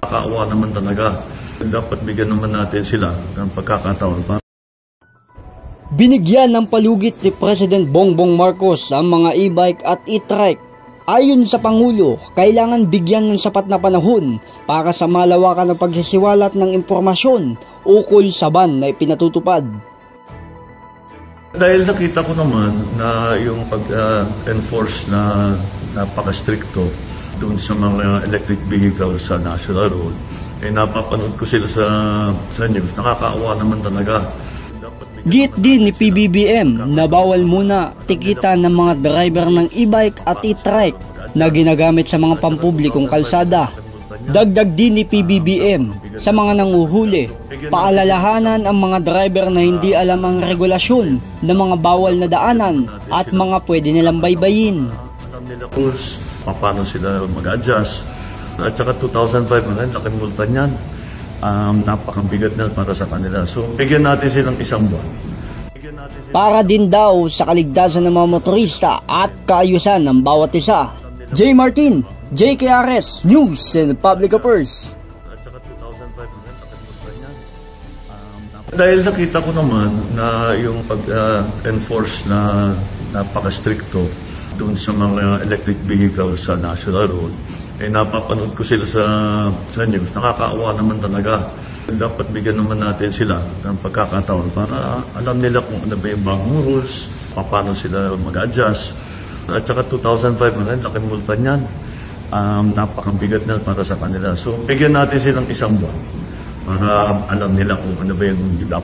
Nakakaawa naman talaga. Dapat bigyan naman natin sila ng pagkakataon. Binigyan ng palugit ni President Bongbong Marcos ang mga e-bike at e-trike. Ayon sa Pangulo, kailangan bigyan ng sapat na panahon para sa malawakan ng pagsisiwalat ng impormasyon ukol sa ban na ipinatutupad. Dahil nakita ko naman na yung pag-enforce na napaka-stricto doon sa mga electric vehicles sa National Road, napapanood ko sila sa news. Nakakaawa naman talaga. Git din ni PBBM na bawal muna tikitan ng mga driver ng e-bike at e-trike na ginagamit sa mga pampublikong kalsada. Dagdag din ni PBBM sa mga nanguhuli, paalalahanan ang mga driver na hindi alam ang regulasyon ng mga bawal na daanan at mga pwede nilang baybayin. Alam nila rules, paano sila mag-adjust. At saka 2,500, laking multa niyan. Napakabigat na para sa kanila. So, bigyan natin silang isang buwan. Para din daw sa kaligtasan ng mga motorista at kaayusan ng bawat isa. J. Martin, JKRS, News and Public Affairs. At saka 2,500, laking multa niyan. Dahil nakita ko naman na yung pag-enforce na napaka-stricto doon sa mga electric vehicles sa National Road, napapanood ko sila sa news. Nakakaawa naman talaga. Dapat bigyan naman natin sila ng pagkakataon para alam nila kung ano ba yung bagong rules, paano sila mag-adjust. At saka 2,500, laking multa niyan. Napakabigat na para sa kanila. So, bigyan natin silang isang buwan para alam nila kung ano ba yung dapat